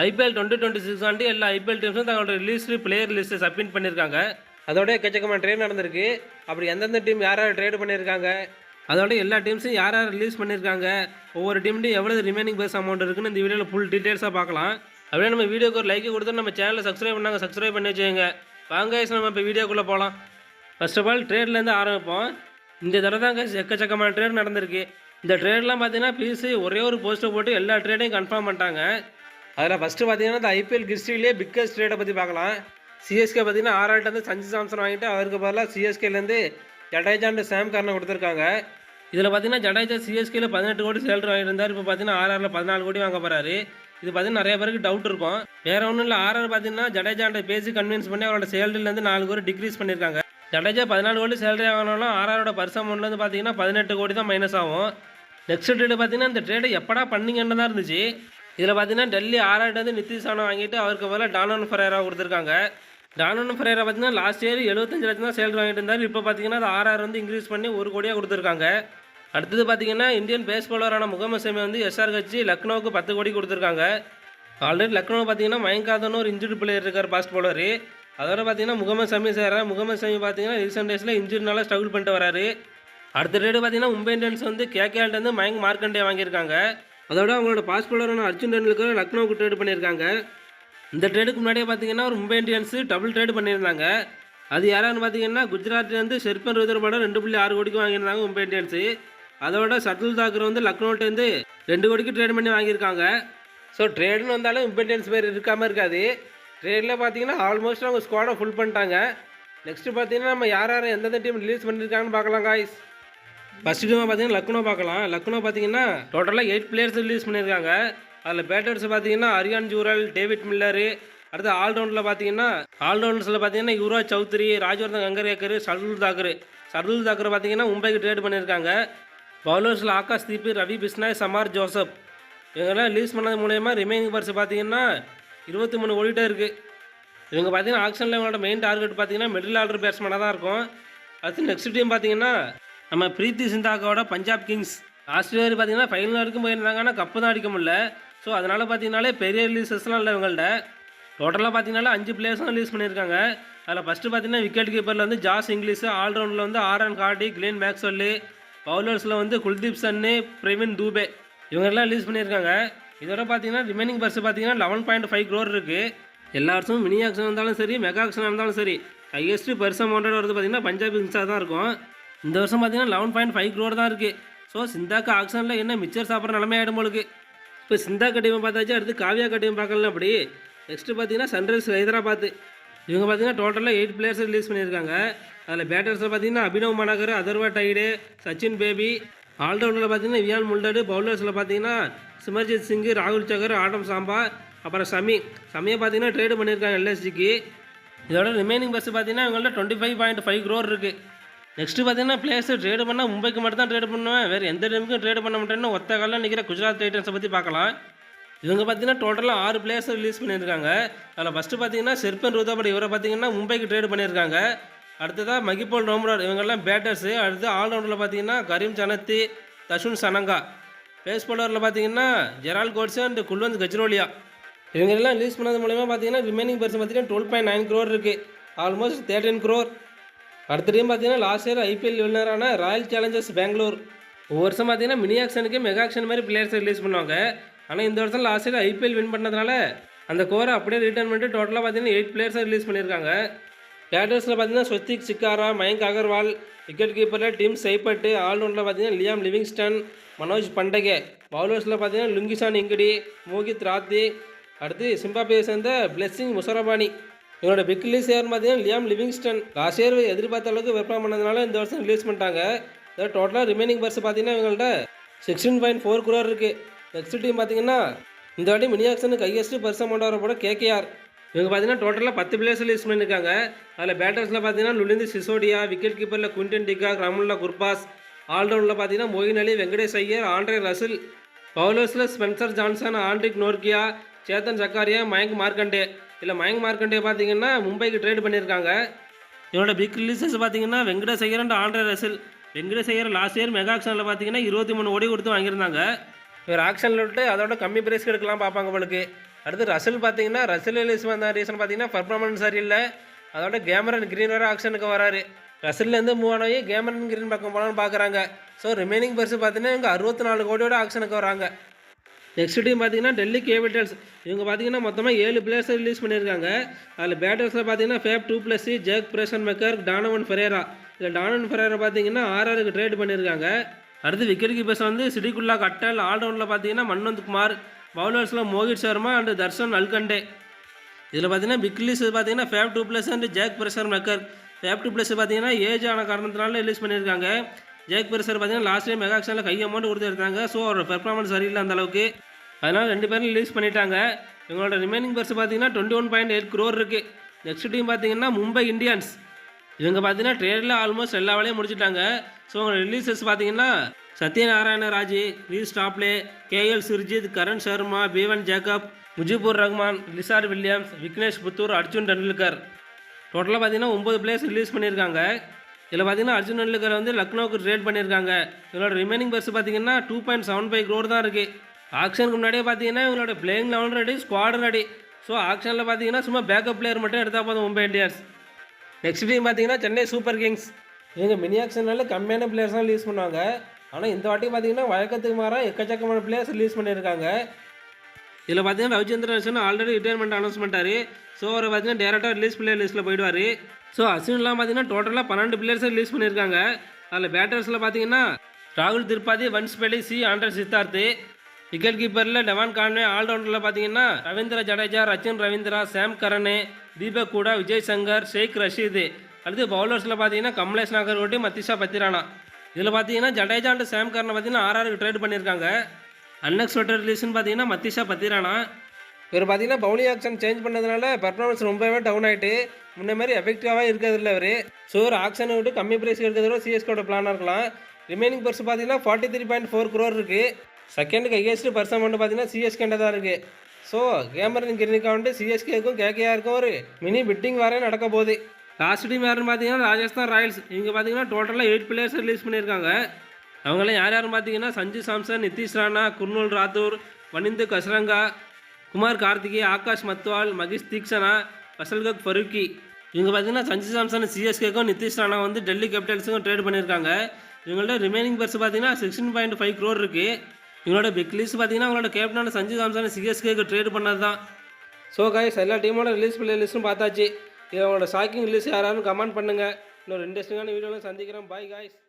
IPL 2026 ஆண்டு எல்லா IPL டீம்ஸும் தங்களோட பிளேயர் லிஸ்ட்டை சப்மிட் பண்ணியிருக்காங்க. அதோட எக்கச்சக்கமான ட்ரேட் நடந்திருக்கு. அப்படி எந்தெந்த டீம் யார் யார் ட்ரேட் பண்ணியிருக்காங்க, அதோட எல்லா டீம்ஸும் யார் யார் ரிலீஸ் பண்ணியிருக்காங்க, ஒவ்வொரு டீம்லையும் எவ்வளோ ரிமைனிங் பேஸ் அமௌண்ட் இருக்குன்னு இந்த வீடியோவில் ஃபுல் டீட்டெயில்ஸாக பார்க்கலாம். அப்படியே நம்ம வீடியோக்கு ஒரு லைக் கொடுத்து நம்ம சேனலை சப்ஸ்கிரைப் பண்ணி வச்சுக்கோங்க. வாங்க நம்ம இப்போ வீடியோக்குள்ளே போகலாம். ஃபர்ஸ்ட் ஆஃப் ஆல் ட்ரேட்லேருந்து ஆரம்பிப்போம். இந்த தடவை தான் எக்கச்சக்கமான ட்ரேட் நடந்திருக்கு. இந்த ட்ரேட்லாம் பார்த்தீங்கன்னா பிசி ஒரே ஒரு போஸ்ட்டை போட்டு எல்லா ட்ரேடையும் கன்ஃபார்ம் பண்ணிட்டாங்க. அதில் ஃபஸ்ட்டு பார்த்தீங்கன்னா இந்த ஐபிஎல் ஹிஸ்ட்ரியிலே பிக்கஸ்ட் ட்ரேடை பற்றி பார்க்கலாம். சிஎஸ்கே பார்த்தீங்கன்னா ஆர்ஆர்ட்டேருந்து சஞ்சு சாம்சன் வாங்கிட்டு அவருக்கு பதிலாக சிஎஸ்கேலேருந்து ஜடேஜா அண்ட் சாம் கர்னை கொடுத்துருக்காங்க. இதில் பார்த்தீங்கன்னா ஜடேஜா சிஎஸ்கேல 18 கோடி சேலரி வாங்கியிருந்தார். இப்போ பார்த்தீங்கன்னா ஆர்ஆரில் 14 கோடி வாங்க போகிறாரு. இது பார்த்தீங்கன்னா நிறைய பேருக்கு டவுட் இருக்கும். வேறு ஒன்றும் இல்லை, ஆர்ஆர் பார்த்தீங்கன்னா ஜடேஜாண்ட பேசி கன்வின்ஸ் பண்ணி அவரோட சேலரிலேருந்து 4 கோடி டிக்ரீஸ் பண்ணியிருக்காங்க. ஜடேஜா 14 கோடி சேலரி ஆகணும்னா ஆர்ஆரோட பர்ஸ் அமௌண்ட்லேருந்து பார்த்தீங்கன்னா 18 கோடி தான் மைனஸ் ஆகும். நெக்ஸ்ட் ட்ரேடு பார்த்தீங்கன்னா இந்த ட்ரேடை எப்படா பண்ணிங்கன்னு தான் இருந்துச்சு. இதில் பார்த்தீங்கன்னா டெல்லி ஆர்ஆர்ட்டேருந்து நிதிஷ் ராணா வாங்கிட்டு அவருக்கு பதிலாக டானன் ஃபெரேரா கொடுத்துருக்காங்க. டானன் ஃபெரேரா பார்த்தீங்கன்னா லாஸ்ட் இயர் 75 லட்சம் தான் சேலரி வாங்கிட்டு இருந்தார். இப்போ பார்த்தீங்கன்னா அது ஆர்ஆர் வந்து இன்க்ரீஸ் பண்ணி 1 கோடியாக கொடுத்துருக்காங்க. அடுத்தது பார்த்தீங்கன்னா இந்தியன் பேஸ் பவுலரான முகமது ஷமி வந்து எஸ்ஆர் கட்சி லக்னோவுக்கு 10 கோடி கொடுத்துருக்காங்க. ஆல்ரெடி லக்னோ பார்த்தீங்கன்னா மயங்காதன்னு ஒரு இன்ஜுரி பிளேயர் இருக்கார் ஃபாஸ்ட் பவுலர். அதோட பார்த்தீங்கன்னா முகமது ஷமி பார்த்தீங்கன்னா ரீசெண்ட் டேஸில் இன்ஜுரினால ஸ்ட்ரகிள் பண்ணிட்டு வராரு. அடுத்த ரேடு பார்த்தீங்கன்னா மும்பை இந்தியன்ஸ் வந்து கேகேஆர்லேருந்து மயங்க் மார்க்கண்டே வாங்கியிருக்காங்க. அதோட அவங்களோட பாஸ்ட் பவுலரான அர்ஜுன் டெண்டுல்கர் லக்னோவுக்கு ட்ரேடு பண்ணியிருக்காங்க. இந்த ட்ரேடுக்கு முன்னாடியே பார்த்தீங்கன்னா ஒரு மும்பை இந்தியன்ஸ் டபுள் ட்ரேடு பண்ணியிருந்தாங்க. அது யாரான்னு பார்த்தீங்கன்னா குஜராத்லேருந்து ஷெர்பன் ருத்ரபாடம் 2.6 கோடிக்கு வாங்கியிருந்தாங்க மும்பை இந்தியன்ஸு. அதோட சர்துல் தாக்கர் வந்து லக்னோட்டேருந்து 2 கோடிக்கு ட்ரேட் பண்ணி வாங்கியிருக்காங்க. ஸோ ட்ரேடுன்னு வந்தாலும் மும்பை இந்தியன்ஸ் பேர் இருக்காமல் இருக்காது. ட்ரேடில் பார்த்தீங்கன்னா ஆல்மோஸ்ட் அவங்க ஸ்குவாடை ஃபுல் பண்ணிட்டாங்க. நெக்ஸ்ட்டு பார்த்தீங்கன்னா நம்ம யார் யார் எந்தெந்த டீம் ரிலீஸ் பண்ணியிருக்காங்கன்னு பார்க்கலாம் காய்ஸ். ஃபஸ்ட்டு டீமாக பார்த்தீங்கன்னா லக்னோ பார்க்கலாம். லக்னோ பார்த்தீங்கன்னா டோட்டலாக 8 பிளேயர்ஸ் ரிலீஸ் பண்ணியிருக்காங்க. அதில் பேட்டர்ஸ் பார்த்தீங்கன்னா அரியான் ஜூரல், டேவிட் மில்லரு. அடுத்து ஆல்ரவுண்டில் பார்த்தீங்கன்னா யுவராஜ் சௌத்ரி, ராஜ்வர்தன் கங்கரேக்கர், சர்துல் தாக்கர் பார்த்தீங்கன்னா மும்பைக்கு ட்ரேட் பண்ணியிருக்காங்க. பவுலர்ஸில் ஆகாஷ் தீப், ரவி பிஸ்னாய், சமார் ஜோசப் இவங்கெல்லாம் ரிலீஸ் பண்ணது மூலயமா ரிமைனிங் பர்ஸ் பார்த்தீங்கன்னா 23 கோடிட்டே இருக்குது. இவங்க பார்த்தீங்கன்னா ஆக்ஷனில் இவங்களோட மெயின் டார்கெட் பார்த்தீங்கன்னா மிடில் ஆர்டர் பேட்ஸ்மேனாக தான் இருக்கும். அடுத்து நெக்ஸ்ட் டீம் பார்த்தீங்கன்னா நம்ம பிரீத்தி சிந்தாக்காவோட பஞ்சாப் கிங்ஸ். லாஸ்ட் இயர் பார்த்தீங்கன்னா ஃபைனல் வரைக்கும் போயிருந்தாங்க, ஆனால் கப்பு தான் அடிக்க முடியல. ஸோ அதனால் பார்த்தீங்கன்னாலே பெரிய ரிலீசஸ்லாம் இல்லை இவங்கள்ட்ட. டோட்டலாக பார்த்தீங்கன்னா 5 பிளேயர்ஸ் தான் ரிலீஸ் பண்ணியிருக்காங்க. அதில் ஃபஸ்ட்டு பார்த்தீங்கன்னா விக்கெட் கீப்பரில் வந்து ஜாஸ் இங்கிலீஷ், ஆல்ரவுண்டில் வந்து ஆர்என் கார்டி, கிளேன் மேக்ஸ்வெல்லு, பவுலர்ஸில் வந்து குல்தீப் சன்னு, பிரவீன் தூபே இவங்கெல்லாம் ரிலீஸ் பண்ணியிருக்காங்க. இதோட பார்த்தீங்கன்னா ரிமைனிங் பர்ஸ் பார்த்தீங்கன்னா 11.5 crore இருக்குது. எல்லா வருஷமும் மினி ஆக்ஷன் இருந்தாலும் சரி, மெகா ஆக்ஷன் இருந்தாலும் சரி, ஹையஸ்ட்டு பர்ஸ் அமௌண்ட்டோட வருது பார்த்தீங்கன்னா பஞ்சாப் கிங்ஸாக தான் இருக்கும். இந்த வருஷம் பார்த்தீங்கன்னா 11.5 crore தான் இருக்குது. ஸோ சிந்தாக்கா ஆக்ஷனில் என்ன மிச்சர் சாப்பிட்ற நிலமை ஆகிடும் போலுக்கு. இப்போ சிந்தாக்கா டீமை பார்த்தாச்சு, அடுத்து காவியாக்கா டீம் பார்க்கலாம். அப்படி நெக்ஸ்ட்டு பார்த்தீங்கன்னா சன்ரைஸ் ஹைதராபாத். இவங்க பார்த்தீங்கன்னா டோட்டலாக 8 பிளேயர்ஸ் ரிலீஸ் பண்ணியிருக்காங்க. அதில் பேட்டர்ஸில் பார்த்தீங்கன்னா அபினவ் மனகர், அதர்வா டைடு, சச்சின் பேபி. ஆல்ரவுண்டில் பார்த்தீங்கன்னா வியான் முல்டரு. பவுலர்ஸில் பார்த்தீங்கன்னா சிமர்ஜித் சிங், ராகுல் சகர், ஆடம் சாம்பா, அப்புறம் சமியை பார்த்தீங்கன்னா ட்ரேடு பண்ணியிருக்காங்க எல்எஸ்ஜிக்கு. இதோட ரிமைனிங் பஸ் பார்த்தீங்கன்னா இவங்கள்ட்ட 25.5 crore இருக்குது. நெக்ஸ்ட்டு பார்த்தீங்கன்னா பிளேயர்ஸ் ட்ரேடு பண்ணால் மும்பைக்கு மட்டும் தான் ட்ரேடு பண்ணுவேன், வேறு எந்த டீமுக்கும் ட்ரேடு பண்ண மாட்டேன்னு ஒத்த காலில் நிற்கிற குஜராத் டைட்டன்ஸை பற்றி பார்க்கலாம். இவங்க பார்த்தீங்கன்னா டோட்டலாக 6 பிளேயர்ஸ் ரிலீஸ் பண்ணியிருக்காங்க. அதில் ஃபஸ்ட்டு பார்த்தீங்கன்னா ஷெர்பன் ருத்ரபாடம் இவரை பார்த்தீங்கன்னா மும்பைக்கு ட்ரேடு பண்ணியிருக்காங்க. அடுத்ததாக மகிபோல் ரோம்ராட் இவங்கெல்லாம் பேட்டர்ஸு. அடுத்து ஆல்ரவுண்டில் பார்த்தீங்கன்னா கரீம் சனத்தி, தஷுன் சனங்கா. பேஸ் பவுலரில் பார்த்தீங்கன்னா ஜெரால் கோட்ஸு அண்ட் குல்வந்த் கஜ்ரோலியா இவங்கெல்லாம் ரிலீஸ் பண்ணது மூலமாக பார்த்தீங்கன்னா ரிமைனிங் பர்சன் பார்த்தீங்கன்னா 12.9 crore இருக்குது, ஆல்மோஸ்ட் 13 crore. அடுத்த டீம் பார்த்தீங்கன்னா லாஸ்ட் இயர் ஐபிஎல் வின்னரான ராயல் சேலஞ்சர்ஸ் பெங்களூர். ஒவ்வொரு வருஷம் பார்த்தீங்கன்னா மினி ஆக்ஷனுக்கு மெகா ஆக்ஷன் மாதிரி பிளேயர்ஸ் ரிலீஸ் பண்ணுவாங்க. ஆனால் இந்த வருஷம் லாஸ்ட் இயர் ஐபிஎல் வின் பண்ணதுனால அந்த கோரை அப்படியே ரிட்டர்ன் பண்ணிட்டு டோட்டலாக பார்த்தீங்கன்னா 8 பிளேயர்ஸை ரிலீஸ் பண்ணியிருக்காங்க. பேட்டர்ஸில் பார்த்தீங்கன்னா ஸ்வஸ்திக் சிக்காரா, மயங்க் அகர்வால். விக்கெட் கீப்பரில் டீம் சைப்பட்டு. ஆல்ரவுண்டில் பார்த்தீங்கன்னா லியாம் லிவிங்ஸ்டன், மனோஜ் பண்டகே. பவுலர்ஸில் பார்த்தீங்கன்னா லுங்கிசான் இங்கடி, மோகித் ராத்தி. அடுத்து சிம்பாப்வேயை சேர்ந்த பிளெஸிங் முசரபானி. இவனோட பிக் ரிலீஸ் யாருன்னு பார்த்தீங்கன்னா லியாம் லிவிங்ஸ்டன். லாஸ்ட் இயர் எதிர்பார்த்த அளவுக்கு பெர்ஃபார்ம் பண்ணதுனால இந்த வருஷம் ரிலீஸ் பண்ணிட்டாங்க. இதோட டோட்டலாக ரிமைனிங் பர்ஸ் பார்த்தீங்கன்னா இவங்கள்ட்ட 16.4 crore இருக்குது. நெக்ஸ்ட் டீம் பார்த்தீங்கன்னா இந்த வாட்டி மினி ஆக்ஷனுக்கு ஹையஸ்ட் பர்ஸ் அமௌண்ட் வர போட கேகேஆர். இவங்க பார்த்தீங்கன்னா டோட்டலாக 10 பிளேயர்ஸ் ரிலீஸ் பண்ணியிருக்காங்க. அதில் பேட்டர்ஸில் பார்த்தீங்கன்னா லுலிந்து சிசோடியா, விக்கெட் கீப்பரில் குவிண்டன் டிகாக், ரமுல்லா குர்பாஸ். ஆல்ரவுண்டில் பார்த்தீங்கன்னா மொயின் அலி, வெங்கடேஷ் ஐயர், ஆண்ட்ரே ரசில். பவுலர்ஸில் Spencer Johnson, Anrich Nortje, Chetan Sakariya, Mayank Markande. Mayank Markande பார்த்தீங்கன்னா மும்பைக்கு ட்ரேட் பண்ணியிருக்காங்க. இவனோட பிக் ரிலீசஸ் பார்த்தீங்கன்னா Venkatesh Iyer and Andre Russell. Venkatesh Iyer last year mega ஆக்ஷனில் பார்த்தீங்கன்னா 23 கோடி கொடுத்து வாங்கியிருந்தாங்க. இவர் ஆக்ஷனில் விட்டு அதோட கம்மி பிரைஸ்க்கு எடுக்கலாம் பார்ப்பாங்க உங்களுக்கு. அடுத்து ரசல் பார்த்தீங்கன்னா ரசல் ரிலீஸ் வந்த ரீசன் பார்த்தீங்கன்னா பர்ஃபார்மன்ஸ் சரியில்லை. அதோட கேமரன் கிரீன் வேறு ஆக்ஷனுக்கு வராரு. ரசல்லேருந்து மூவ் ஆனவே கேமரன் கிரீன் பக்கம் போகலான்னு பார்க்குறாங்க. ஸோ ரிமைனிங் பர்ஸ் பார்த்தீங்கன்னா இவங்க 64 கோடியோட ஆக்ஷனுக்கு வராங்க. நெக்ஸ்ட் டீம் பார்த்தீங்கன்னா டெல்லி கேபிட்டல்ஸ். இவங்க பார்த்தீங்கன்னா மொத்தமாக 7 பிளேயர்ஸை ரிலீஸ் பண்ணியிருக்காங்க. அதில் பேட்டர்ஸில் பார்த்தீங்கன்னா Faf 2+C, Jack Fraser megger, டானவன் Ferreira. இதில் டானவன் ஃபெரேரா பார்த்தீங்கன்னா RRக்கு ட்ரேட் பண்ணியிருக்காங்க. அடுத்து விக்கெட் கீப்பர்ஸ் வந்து சிடிகுல்லா கட்டல். ஆல்ரவுண்டில் பார்த்தீங்கன்னா மன்வந்த் குமார். பவுலர்ஸில் மோகித் சர்மா அண்ட் தர்ஷன் அல்கண்டே. இதில் பார்த்தீங்கன்னா பிக் ரிலீஸ் பார்த்தீங்கன்னா Faf 2+C and Jake Fraser McGurk. Faf 2+C பார்த்தீங்கன்னா ஏஜ் ஆன காரணத்தினால ரிலீஸ் பண்ணியிருக்காங்க. ஜேக் பிரேசர் பார்த்தீங்கன்னா லாஸ்ட் டைம் மெகா ஆக்ஷனில் கை அமௌண்ட் கொடுத்து எடுத்தாங்க. ஸோ அவரோட பெர்ஃபார்மன்ஸ் சரியில்லை அந்த அளவுக்கு. அதனால் 2 பேரும் ரிலீஸ் பண்ணிட்டாங்க. இவங்களோட ரிமைனிங் பர்ஸ் பார்த்தீங்கன்னா 21.8 crore இருக்குது. நெக்ஸ்ட் டீம் பார்த்தீங்கன்னா மும்பை இந்தியன்ஸ். இவங்க பார்த்தீங்கன்னா ட்ரேடில் ஆல்மோஸ்ட் எல்லா வேலையும் முடிச்சிட்டாங்க. ஸோ உங்களோட ரிலீசஸ் பார்த்தீங்கன்னா Satyanarayana Raju, Reece Topley, KL Srijith, Karn Sharma, Bevon Jacobs, Mujeebur Rahman, Lizaad Williams, Vignesh Puthur, Arjun Tendulkar. டோட்டலாக பார்த்தீங்கன்னா 9 பிளேயர்ஸ் ரிலீஸ் பண்ணியிருக்காங்க. இதில் பார்த்தீங்கன்னா அர்ஜுன் டெண்டுல்கர் வந்து லக்னோவுக்கு ட்ரேட் பண்ணியிருக்காங்க. இவங்களோட ரிமைனிங் பர்ஸ் பார்த்தீங்கன்னா 2.75 crore தான் இருக்குது. ஆக்ஷனுக்கு முன்னாடியே பார்த்தீங்கன்னா இவங்களோட playing 11 ready, squad ready. So ஆக்ஷனில் பார்த்தீங்கன்னா சும்மா பேக்கப் பிளேயர் மட்டும் எடுத்தால் போதும் மும்பை இந்தியன்ஸ். நெக்ஸ்ட் டீம் பார்த்தீங்கன்னா சென்னை சூப்பர் கிங்ஸ். இவங்க மினி ஆக்ஷனால கம்மியான பிளேயர்ஸ் தான் ரிலீஸ் பண்ணுவாங்க. ஆனால் இந்த வாட்டி பார்த்தீங்கன்னா வழக்கத்துக்கு மாறாக எக்கச்சக்கமான பிளேயர்ஸ் ரிலீஸ் பண்ணியிருக்காங்க. இதில் பார்த்தீங்கன்னா Ravichandran Ashwin already retirement announce பண்ணிட்டாரு. ஸோ அவர் பார்த்தீங்கன்னா டேரெக்டாக ரிலீஸ் பிளேயர் லிஸ்ட்டில் போயிடுவார். ஸோ அஸ்வின்லாம் பார்த்தீங்கன்னா டோட்டலாக 12 பிளேயர்ஸை ரிலீஸ் பண்ணியிருக்காங்க. அதில் பேட்டர்ஸில் பார்த்தீங்கன்னா ராகுல் திரிபாதி, வன்ஸ் பெலி, ஆண்ட்ரஸ் சித்தார்த்து. விக்கெட் கீப்பரில் டெவான் கான்வே. ஆல்ரவுண்டரில் பார்த்தீங்கன்னா ரவீந்திர ஜடேஜா, ரச்சின் ரவீந்திரா, சாம் கரனே, தீபக் கூடா, விஜய் சங்கர், ஷேக் ரஷீது. அடுத்து பவுலர்ஸில் பார்த்தீங்கன்னா கமலேஷ் நாகர்கோட்டி, மத்திஷா பத்திரானா. இதில் பார்த்தீங்கன்னா ஜடேஜா அண்ட் சாம் கரனை பார்த்தீங்கன்னா RRக்கு ட்ரேட் பண்ணியிருக்காங்க. அன்எக்ஸ்பெக்டட் ரிலீஸ்னு பார்த்தீங்கன்னா மத்திஷா பத்திரானா. இவர் பார்த்தீங்கன்னா பவுலிங் ஆக்ஷன் சேஞ்ச் பண்ணதுனால பர்ஃபார்மன்ஸ் ரொம்பவே டவுன் ஆகிட்டு முன்ன மாதிரி எஃபெக்டிவாக இருக்கிறதில்ல அவர். ஸோ ஒரு ஆக்ஷனை விட்டு கம்மி ப்ரைஸ் எடுக்கிறதோட CSKோட பிளானாக இருக்கலாம். ரிமைனிங் பர்ஸ் பார்த்தீங்கன்னா 43.4 crore இருக்குது. செகண்டுக்கு ஹையஸ்ட் பர்ஸ் அமௌண்ட் பார்த்தீங்கன்னா CSK தான் இருக்குது. ஸோ கேமரன் கிரீனுக்கு வந்துட்டு CSKக்கும் KKRக்கும் ஒரு மினி பிட்டிங் வேறு நடக்க போகுது. லாஸ்ட் டீம் யாருன்னு பார்த்தீங்கன்னா ராஜஸ்தான் ராயல்ஸ். இவங்க பார்த்தீங்கன்னா டோட்டலாக 8 பிளேயர்ஸ் ரிலீஸ் பண்ணியிருக்காங்க. அவங்களாம் யாரும் பார்த்தீங்கன்னா சஞ்சு சாம்சன், நிதிஷ் ராணா, குர்னூல் ராத்தூர், வனிந்து கசரங்கா, குமார் கார்த்திகே, ஆகாஷ் மத்வால், மகேஷ் தீக்ஷனா, ஃபசல்கக் ஃபருக்கி. இவங்க பார்த்தீங்கன்னா சஞ்சு சாம்சன் CSKக்கும், நிதிஷ் ராணா வந்து டெல்லி கேபிட்டல்ஸுக்கும் ட்ரேட் பண்ணியிருக்காங்க. இவங்களோட ரிமைனிங் பர்ஸ் பார்த்தீங்கன்னா 16.5 crore இருக்குது. இவங்களோட பிக் லிஸ்ட் பார்த்தீங்கன்னா அவங்களோட கேப்டனான சஞ்சு சாம்சன் CSKக்கு ட்ரேட் பண்ணது தான். ஸோ கைஸ் எல்லா டீமோட ரிலீஸ் பிளே லிஸ்ட்டும் பார்த்தாச்சு. இதோட ஷாக்கிங் ரிலீஸ் யாராலும் கமெண்ட் பண்ணுங்கள். இன்னொரு இன்ட்ரெஸ்டிங்கான வீடியோவில் சந்திக்கிறோம். Bye guys.